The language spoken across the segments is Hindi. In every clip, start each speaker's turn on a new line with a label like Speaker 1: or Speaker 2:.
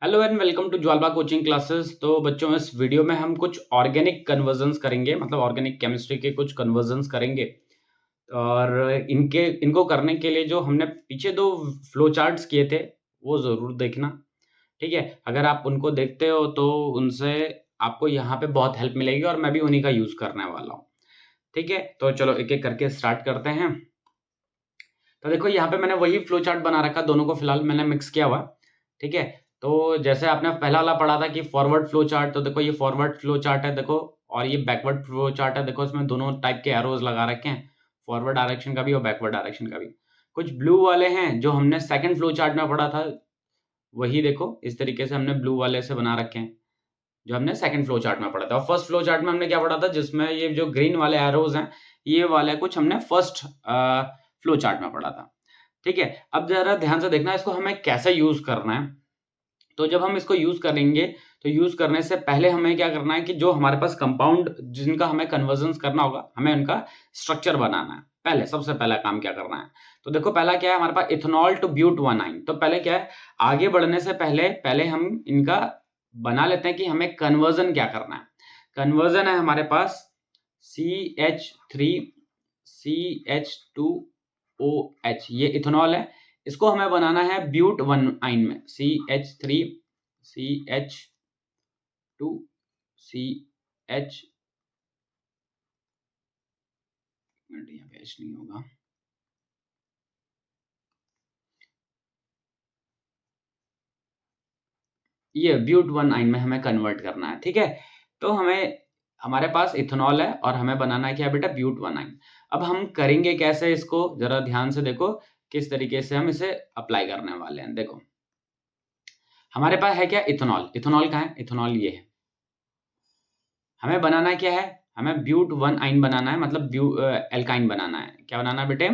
Speaker 1: हेलो एंड वेलकम टू ज्वालबा कोचिंग क्लासेस। तो बच्चों, इस वीडियो में हम कुछ ऑर्गेनिक कन्वर्जन्स करेंगे, मतलब ऑर्गेनिक केमिस्ट्री के कुछ कन्वर्जन्स करेंगे। और इनको करने के लिए जो हमने पीछे दो फ्लो चार्ट्स किए थे वो ज़रूर देखना। ठीक है, अगर आप उनको देखते हो तो उनसे आपको यहाँ पे बहुत हेल्प मिलेगी और मैं भी उन्हीं का यूज़ करने वाला हूँ। ठीक है, तो चलो एक एक करके स्टार्ट करते हैं। तो देखो यहाँ पे मैंने वही फ्लो चार्ट बना रखा, दोनों को फिलहाल मैंने मिक्स किया हुआ। ठीक है, तो जैसे आपने पहला वाला पढ़ा था कि फॉरवर्ड फ्लो चार्ट, तो देखो ये फॉरवर्ड फ्लो चार्ट है देखो, और ये बैकवर्ड फ्लो चार्ट है देखो, इसमें दोनों टाइप के एरोज लगा रखे हैं, फॉरवर्ड डायरेक्शन का भी और बैकवर्ड डायरेक्शन का भी। कुछ ब्लू वाले हैं जो हमने सेकंड फ्लो चार्ट में पढ़ा था, वही देखो इस तरीके से हमने ब्लू वाले से बना रखे हैं जो हमने सेकंड फ्लो चार्ट में पढ़ा था। और फर्स्ट फ्लो चार्ट में हमने क्या पढ़ा था, जिसमें ये जो ग्रीन वाले एरोज हैं, ये वाले कुछ हमने फर्स्ट फ्लो चार्ट में पढ़ा था। ठीक है, अब जरा ध्यान से देखना इसको हमें कैसे यूज करना है। तो जब हम इसको यूज करेंगे तो यूज करने से पहले हमें क्या करना है कि जो हमारे पास कंपाउंड जिनका हमें कन्वर्जन करना होगा, हमें उनका स्ट्रक्चर बनाना है। पहले सबसे पहला काम क्या करना है, तो देखो पहला क्या है हमारे पास, इथेनॉल टू ब्यूट 1 तो पहले क्या है, आगे बढ़ने से पहले पहले हम इनका बना लेते हैं कि हमें कन्वर्जन क्या करना है। कन्वर्जन है हमारे पास CH3CH2OH, ये इथेनॉल है। इसको हमें बनाना है ब्यूट 1 में, CH3CH2CH, यहाँ पे H नहीं होगा, ये ब्यूट 1 में हमें कन्वर्ट करना है। ठीक है, तो हमें हमारे पास इथेनॉल है और हमें बनाना है क्या बेटा, ब्यूट 1। अब हम करेंगे कैसे इसको, जरा ध्यान से देखो किस तरीके से हम इसे अप्लाई करने वाले हैं। देखो हमारे पास है क्या, इथेनॉल। इथेनॉल कहाँ है, इथेनॉल ये है। हमें बनाना क्या है, हमें ब्यूट 1 बनाना है, मतलब एल्काइन बनाना है। क्या बनाना है बेटे,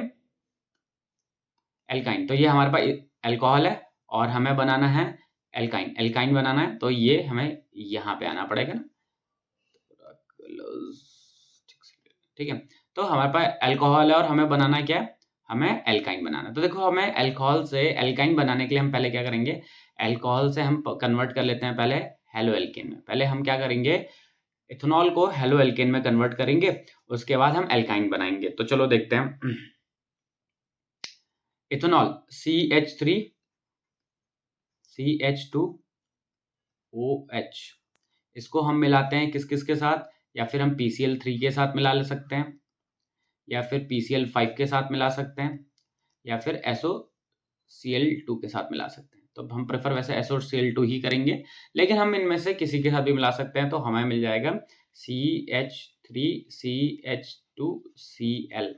Speaker 1: एल्काइन। तो ये हमारे पास एल्कोहल है और हमें बनाना है एल्काइन। एल्काइन बनाना है तो ये हमें यहाँ पे आना पड़ेगा ना, ठीक है। तो हमारे पास एल्कोहल है और हमें बनाना क्या है, हमें एल्काइन बनाना है। तो देखो हमें एल्कोहल से एल्काइन बनाने के लिए हम पहले क्या करेंगे, एल्कोहल से हम कन्वर्ट कर लेते हैं पहले हेलो एल्केन में। पहले हम क्या करेंगे, इथेनॉल को हेलो एल्केन में कन्वर्ट करेंगे, उसके बाद हम एल्काइन बनाएंगे। तो चलो देखते हैं। इथेनॉल CH3 CH2OH, इसको हम मिलाते हैं किस किस के साथ, या फिर हम PCl3 के साथ मिला ले सकते हैं, या फिर PCl5 के साथ मिला सकते हैं, या फिर SOCl2 के साथ मिला सकते हैं। तो हम प्रेफर वैसे SOCl2 ही करेंगे, लेकिन हम इनमें से किसी के साथ भी मिला सकते हैं। तो हमें मिल जाएगा CH3CH2Cl।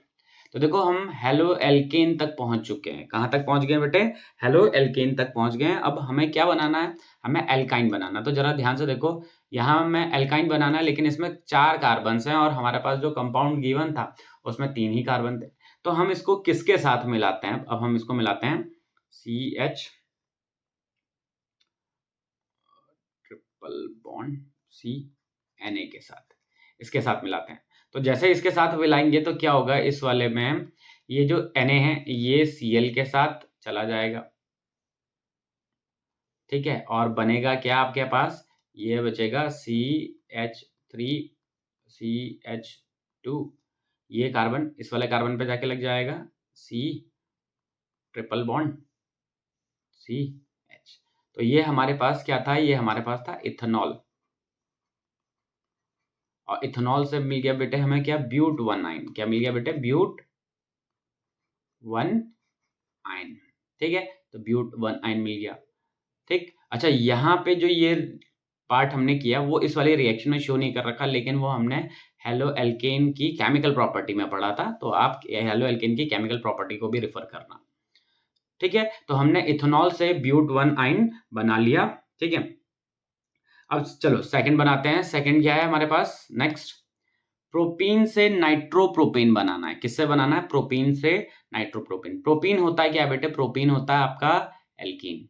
Speaker 1: तो देखो हम हेलो एल्केन तक पहुंच चुके हैं। कहाँ तक पहुंच गए बेटे, हेलो एल्केन तक पहुंच गए हैं। अब हमें क्या बनाना है, हमें एल्काइन बनाना। तो जरा ध्यान से देखो, यहाँ हमें एल्काइन बनाना है, लेकिन इसमें 4 कार्बन हैं और हमारे पास जो कंपाउंड गिवन था उसमें 3 ही कार्बन थे। तो हम इसको किसके साथ मिलाते हैं, अब हम इसको मिलाते हैं CH ट्रिपल बॉन्ड CNA के साथ, इसके साथ मिलाते हैं। तो जैसे इसके साथ मिलाएंगे तो क्या होगा, इस वाले में ये जो Na है ये Cl के साथ चला जाएगा। ठीक है, और बनेगा क्या आपके पास, ये बचेगा CH3CH2, ये कार्बन इस वाले कार्बन पे जाके लग जाएगा, C ट्रिपल बॉन्ड CH। तो ये हमारे पास क्या था, ये हमारे पास था इथेनॉल। और इथेनॉल से मिल गया बेटे हमें क्या, ब्यूट 1। क्या मिल गया बेटे, ब्यूट 1। ठीक है, तो ब्यूट 1 मिल गया। ठीक, अच्छा यहाँ पे जो ये पार्ट हमने किया वो इस वाले रिएक्शन में शो नहीं कर रखा, लेकिन वो हमने हेलो एल्केन की केमिकल प्रॉपर्टी में पढ़ा था। तो आप हेलो एल्केन की केमिकल प्रॉपर्टी को भी रिफर करना। ठीक है, तो हमने इथेनॉल से ब्यूट 1 बना लिया। ठीक है, अब चलो सेकंड बनाते हैं। सेकंड क्या है हमारे पास, नेक्स्ट प्रोपीन से नाइट्रोप्रोपेन बनाना है। किससे बनाना है, प्रोपीन से नाइट्रोप्रोपेन। प्रोपीन होता है क्या बेटे, प्रोपीन होता है आपका एल्कीन।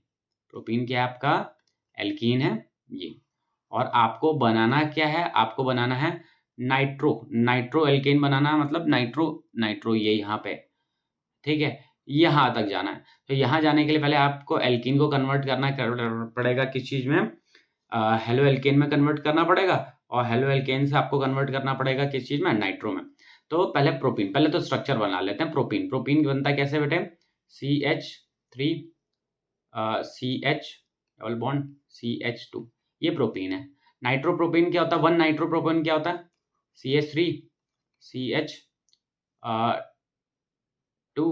Speaker 1: प्रोपीन क्या है आपका, एल्कीन है ये। और आपको बनाना क्या है, आपको बनाना है नाइट्रो एल्केन बनाना, मतलब नाइट्रो ये यहाँ पे। ठीक है, यहाँ तक जाना है। तो यहाँ जाने के लिए पहले आपको एल्कीन को कन्वर्ट करना पड़ेगा किस चीज़ में, हेलो एल्केन में कन्वर्ट करना पड़ेगा, और हेलो एल्केन से आपको कन्वर्ट करना पड़ेगा किस चीज़ में, नाइट्रो में। तो पहले प्रोपीन, पहले तो स्ट्रक्चर बना लेते हैं। प्रोपीन, प्रोपीन बनता कैसे बेटे, CH3 CH double bond CH2, ये प्रोपीन है। नाइट्रोप्रोपीन क्या होता है, वन नाइट्रोप्रोपीन क्या होता है, CH3 CH 2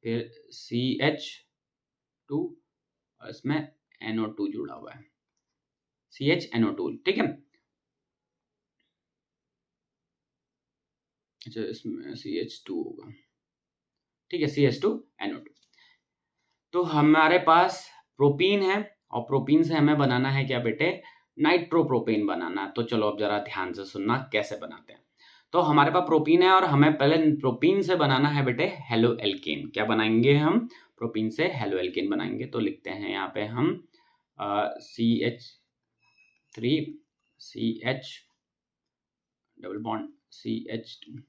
Speaker 1: फिर CH2 और इसमें NO2 जुड़ा हुआ है, CHNO2, ठीक है। अच्छा इसमें CH2 होगा, ठीक है, CH2NO2। तो हमारे पास प्रोपीन है, और प्रोपीन से हमें बनाना है क्या बेटे, नाइट्रोप्रोपेन बनाना है। तो चलो अब जरा ध्यान से सुनना कैसे बनाते हैं। तो हमारे पास प्रोपीन है और हमें पहले प्रोपीन से बनाना है बेटे हेलो एल्केन। क्या बनाएंगे हम, प्रोपीन से हेलो एल्केन बनाएंगे। तो लिखते हैं यहाँ पे हम CH3 CH double bond CH2,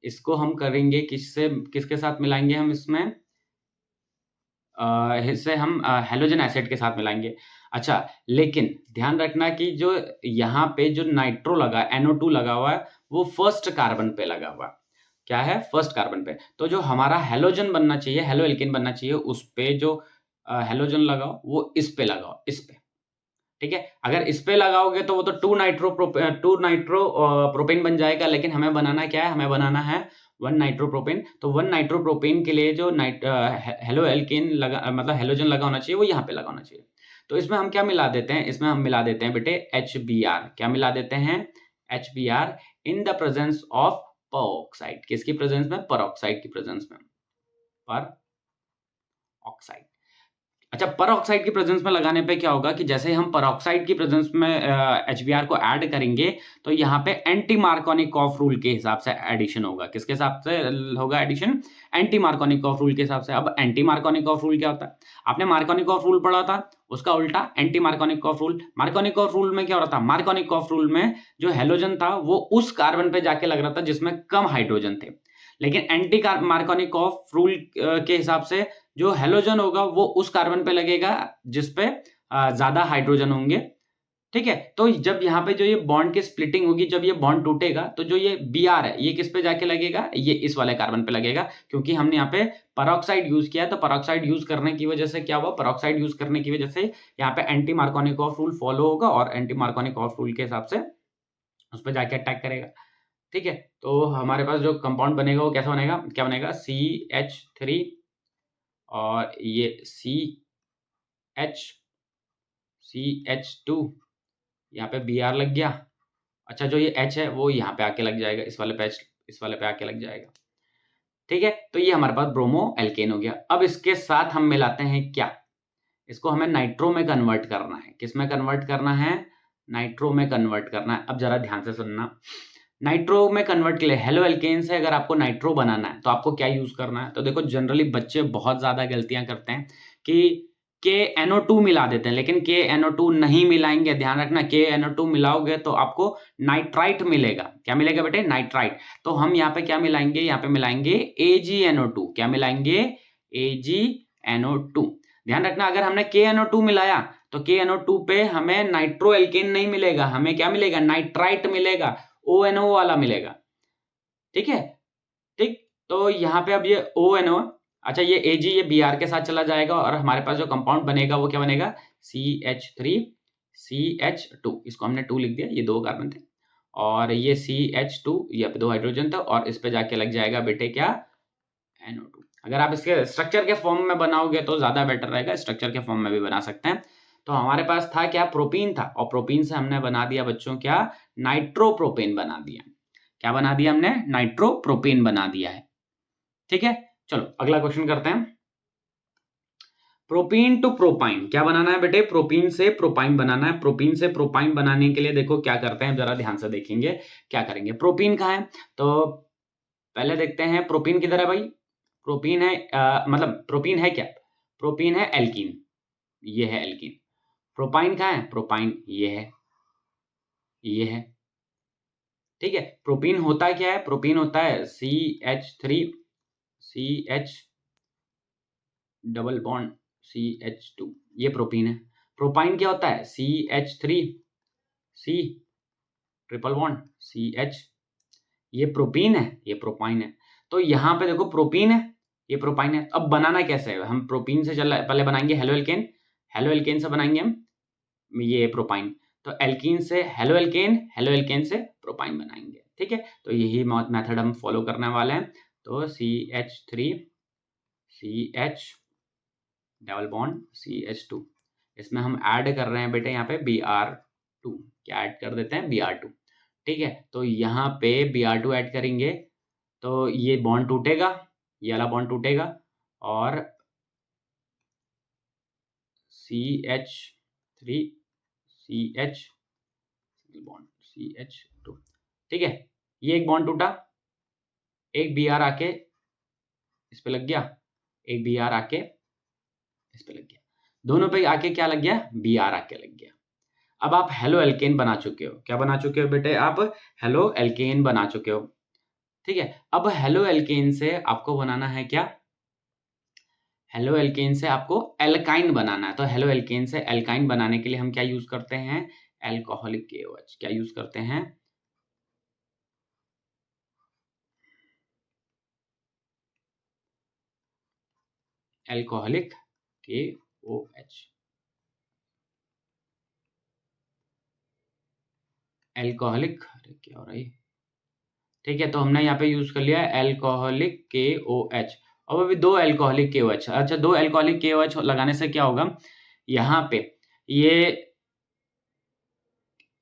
Speaker 1: इसको हम करेंगे किससे, किसके साथ मिलाएंगे हम इसमें, इससे हम हैलोजन एसिड के साथ मिलाएंगे। अच्छा लेकिन ध्यान रखना कि जो यहाँ पे जो नाइट्रो लगा, NO2 लगा हुआ है, वो फर्स्ट कार्बन पे लगा हुआ है। क्या है, फर्स्ट कार्बन पे। तो जो हमारा हैलोजन बनना चाहिए, हेलो एल्केन बनना चाहिए, उस पे जो हैलोजन लगाओ वो इस पे लगाओ, इस पे, ठीक है। अगर इस पे लगाओगे तो वो तो टू नाइट्रो प्रोपेन बन जाएगा, लेकिन हमें बनाना क्या है, हमें बनाना है वन नाइट्रोप्रोपेन। तो वन नाइट्रोप्रोपेन के लिए जो हेलो एल्केन लगा, मतलब हेलोजन लगा होना चाहिए, वो यहाँ पे लगा होना चाहिए। तो इसमें हम क्या मिला देते हैं, इसमें हम मिला देते हैं बेटे HBr। क्या मिला देते हैं, HBr in the presence of peroxide. किसकी प्रेजेंस में, परऑक्साइड की प्रेजेंस में, पर ऑक्साइड। अच्छा परऑक्साइड की प्रेजेंस में लगाने पे क्या होगा कि जैसे हम परऑक्साइड की प्रेजेंस में HBr को ऐड करेंगे, तो यहाँ पे एंटी मार्कोनिकॉफ रूल के हिसाब से एडिशन होगा। किसके हिसाब से होगा एडिशन, एंटी मार्कोनिकॉफ रूल के हिसाब से। अब एंटी मार्कोनिकॉफ रूल क्या होता है, आपने मार्कोनिकॉफ रूल पढ़ा था, उसका उल्टा anti Markovnikov rule. Markovnikov rule में क्या हो रहा था, मार्कोनिकॉफ रूल में जो हेलोजन था वो उस कार्बन पे जाके लग रहा था जिसमें कम हाइड्रोजन थे, लेकिन एंटी मार्कोनिकॉफ रूल के हिसाब से जो हेलोजन होगा वो उस कार्बन पे लगेगा जिसपे ज्यादा हाइड्रोजन होंगे, ठीक है। तो जब यहाँ पे जो ये बॉन्ड की स्प्लिटिंग होगी, जब ये बॉन्ड टूटेगा, तो जो ये Br है ये किस पे जाके लगेगा, ये इस वाले कार्बन पे लगेगा, क्योंकि हमने यहाँ पे परऑक्साइड यूज किया है। तो परऑक्साइड यूज करने की वजह से क्या हुआ, परऑक्साइड यूज करने की वजह से यहाँ पे एंटी मार्कोनिकॉफ रूल फॉलो होगा, और एंटी मार्कोनिकॉफ रूल के हिसाब से उस पर जाके अटैक करेगा, ठीक है। तो हमारे पास जो कंपाउंड बनेगा वो कैसा बनेगा, क्या बनेगा, CH3 और ये CH2, यहाँ पे Br लग गया। अच्छा जो ये H है वो यहाँ पे आके लग जाएगा, इस वाले पे H, इस वाले पे आके लग जाएगा, ठीक है। तो ये हमारे पास ब्रोमो एल्केन हो गया। अब इसके साथ हम मिलाते हैं क्या, इसको हमें नाइट्रो में कन्वर्ट करना है। किस में कन्वर्ट करना है, नाइट्रो में कन्वर्ट करना है। अब जरा ध्यान से सुनना, नाइट्रो में कन्वर्ट के लिए हेलो एल्केन से अगर आपको नाइट्रो बनाना है तो आपको क्या यूज करना है। तो देखो जनरली बच्चे बहुत ज्यादा गलतियां करते हैं कि KNO2 मिला देते हैं, लेकिन KNO2 नहीं मिलाएंगे। ध्यान रखना, KNO2 मिलाओगे तो आपको नाइट्राइट मिलेगा। क्या मिलेगा बेटे, नाइट्राइट। तो हम यहाँ पे क्या मिलाएंगे, यहाँ पे मिलाएंगे AgNO2। क्या मिलाएंगे, AgNO2। ध्यान रखना, अगर हमने KNO2 मिलाया तो KNO2 पे हमें नाइट्रो एल्केन नहीं मिलेगा, हमें क्या मिलेगा, नाइट्राइट मिलेगा, ONO वाला मिलेगा, ठीक है। ठीक, तो यहाँ पे अब ये ONO, अच्छा ये Ag ये Br के साथ चला जाएगा, और हमारे पास जो कंपाउंड बनेगा वो क्या बनेगा, CH3 CH2। इसको हमने 2 लिख दिया, ये 2 कार्बन थे, और ये CH2 ये पे 2 हाइड्रोजन था, और इस पे जाके लग जाएगा बेटे क्या, NO2। अगर आप इसके स्ट्रक्चर के फॉर्म में बनाओगे तो ज्यादा बेटर रहेगा, स्ट्रक्चर के फॉर्म में भी बना सकते हैं। तो हमारे पास था क्या, प्रोपीन था, और प्रोपीन से हमने बना दिया बच्चों क्या, नाइट्रोप्रोपेन बना दिया। क्या बना दिया हमने, नाइट्रोप्रोपेन बना दिया है, ठीक है। चलो अगला क्वेश्चन करते हैं। प्रोपीन टू प्रोपाइन, क्या बनाना है बेटे, प्रोपीन से प्रोपाइन बनाना है। प्रोपीन से प्रोपाइन बनाने के लिए देखो क्या करते हैं, जरा ध्यान से देखेंगे क्या करेंगे। प्रोपीन कहाँ है, तो पहले देखते हैं प्रोपीन किधर है भाई। प्रोपीन है मतलब प्रोपीन है क्या, प्रोपीन है एल्कीन, ये है एल्कीन। प्रोपाइन कहाँ है, प्रोपाइन ये है, ये है, ठीक है। प्रोपीन होता क्या है, प्रोपीन होता है CH3 CH double bond CH2, ये प्रोपीन है। प्रोपाइन क्या होता है? CH3 C triple bond CH, ये प्रोपीन है, ये प्रोपाइन है। तो यहाँ पे देखो प्रोपीन है, ये प्रोपाइन है। अब बनाना कैसे है? हम प्रोपीन से चल पहले बनाएंगे हेलो एल्केन, हेलो एल्केन से बनाएंगे हम ये प्रोपाइन। तो एल्कीन से हेलो एल्केन, हेलो एल्केन से प्रोपाइन बनाएंगे, ठीक है। तो यही मेथड हम फॉलो करने वाले हैं। तो CH3 CH double bond CH2, इसमें हम ऐड कर रहे हैं बेटे यहाँ पे Br2, क्या ऐड कर देते हैं? Br2, ठीक है। तो यहाँ पे Br2 ऐड करेंगे तो ये बॉन्ड टूटेगा, ये वाला बॉन्ड टूटेगा और CH3 CH बॉन्ड CH2, ठीक है। ये एक बॉन्ड टूटा, एक Br आके इस पे लग गया, एक Br आके इस पे लग गया, दोनों पे आके क्या लग गया? Br आके लग गया। अब आप हेलो एल्केन बना चुके हो। क्या बना चुके हो बेटे? आप हेलो एल्केन बना चुके हो, ठीक है। अब हेलो एल्केन से आपको बनाना है क्या? हेलो एल्केन से आपको एल्काइन बनाना है। तो हेलो एल्केन से एल्काइन बनाने के लिए हम क्या यूज करते हैं? Alcoholic KOH। क्या यूज करते हैं? एल्कोहलिक KOH, एल्कोहलिक, अरे क्या हो रहा है, ठीक है। तो हमने यहाँ पे यूज कर लिया एल्कोहलिक KOH। अब अभी दो एल्कोहलिक KOH, अच्छा दो एल्कोहलिक KOH लगाने से क्या होगा? यहाँ पे ये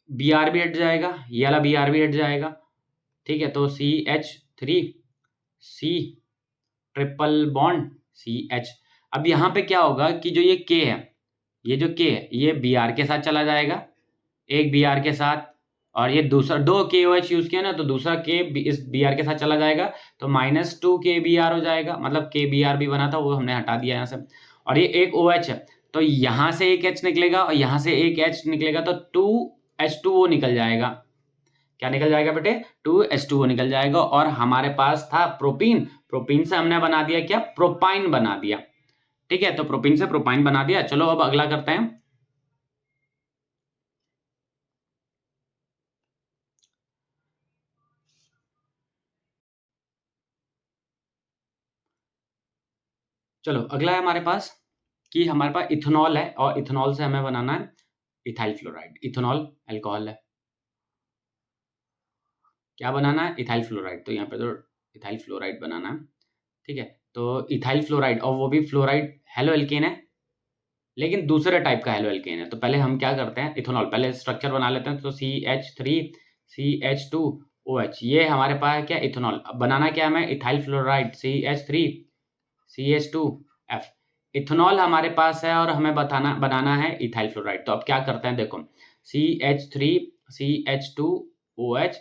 Speaker 1: Br भी हट जाएगा, ये वाला Br भी हट जाएगा, ठीक है। तो CH3 C triple bond CH। अब यहाँ पे क्या होगा कि जो ये K है, ये जो K है ये Br के साथ चला जाएगा, एक Br के साथ, और ये दूसरा दो KOH यूज किया ना, तो दूसरा K इस Br के साथ चला जाएगा, तो -2 KBr हो जाएगा। मतलब KBr भी बना था वो हमने हटा दिया यहाँ से। और ये एक OH है, तो यहाँ से एक H निकलेगा और यहाँ से एक H निकलेगा, तो 2H2O निकल जाएगा। क्या निकल जाएगा बेटे? 2H2O निकल जाएगा। और हमारे पास था प्रोपीन, प्रोपीन से हमने बना दिया क्या? प्रोपाइन बना दिया, ठीक है। तो प्रोपीन से प्रोपाइन बना दिया। चलो अब अगला करते हैं। चलो अगला है हमारे पास कि हमारे पास इथेनॉल है और इथेनॉल से हमें बनाना है इथाइल फ्लोराइड। इथेनॉल अल्कोहल है, क्या बनाना है? Ethyl fluoride. तो यहाँ पे तो इथाइल फ्लोराइड बनाना है, ठीक है। तो इथाइल फ्लोराइड, और वो भी फ्लोराइड हेलो एल्केन है, लेकिन दूसरे टाइप का हेलो एल्केन है। तो पहले हम क्या करते हैं? इथेनॉल पहले स्ट्रक्चर बना लेते हैं। तो CH3 CH2OH, ये हमारे पास है क्या? इथेनॉल। अब बनाना क्या हमें? Ethyl fluoride CH3 CH2F। Ethanol हमारे पास है और हमें बनाना है इथाइल फ्लोराइड। तो अब क्या करते हैं? देखो CH3 CH2OH,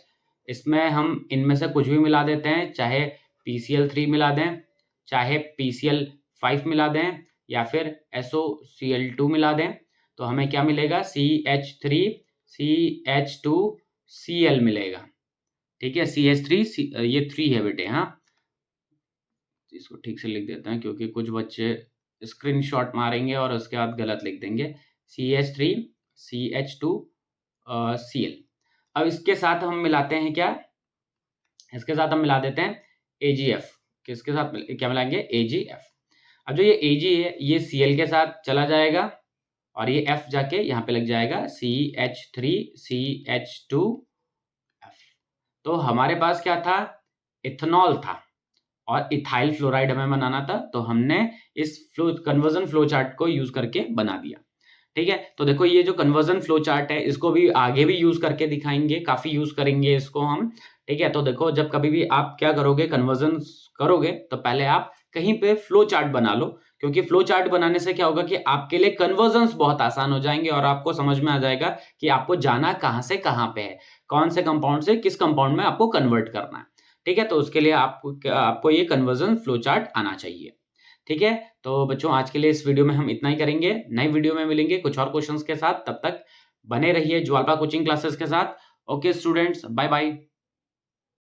Speaker 1: इसमें हम इनमें से कुछ भी मिला देते हैं, चाहे PCl3 मिला दें, चाहे PCl5 मिला दें, या फिर SOCl2 मिला दें। तो हमें क्या मिलेगा? CH3 CH2Cl मिलेगा, ठीक है। CH3 ये 3 है बेटे, हाँ इसको ठीक से लिख देते हैं क्योंकि कुछ बच्चे स्क्रीनशॉट मारेंगे और उसके बाद गलत लिख देंगे। CH3 CH2Cl। अब इसके साथ हम मिलाते हैं क्या? इसके साथ हम मिला देते हैं AgF। किसके साथ क्या मिलाएंगे? AgF। अब जो ये Ag है ये Cl के साथ चला जाएगा और ये F जाके यहाँ पे लग जाएगा CH3 CH2F। तो हमारे पास क्या था? इथेनॉल था और इथाइल फ्लोराइड हमें बनाना था। तो हमने इस कन्वर्जन फ्लो चार्ट को यूज करके बना दिया, ठीक है। तो देखो ये जो कन्वर्जन फ्लो चार्ट है इसको भी आगे भी यूज करके दिखाएंगे, काफी यूज करेंगे इसको हम, ठीक है। तो देखो जब कभी भी आप क्या करोगे, कन्वर्जन करोगे, तो पहले आप कहीं पे फ्लो चार्ट बना लो, क्योंकि फ्लो चार्ट बनाने से क्या होगा कि आपके लिए कन्वर्जन्स बहुत आसान हो जाएंगे और आपको समझ में आ जाएगा कि आपको जाना कहाँ से कहाँ पे है, कौन से कंपाउंड से किस कंपाउंड में आपको कन्वर्ट करना है, ठीक है। तो उसके लिए आपको ये कन्वर्जन फ्लो चार्ट आना चाहिए, ठीक है। तो बच्चों आज के लिए इस वीडियो में हम इतना ही करेंगे। नई वीडियो में मिलेंगे कुछ और क्वेश्चंस के साथ, तब तक बने रहिए ज्वाल्पा कोचिंग क्लासेस के साथ। Okay students, bye bye.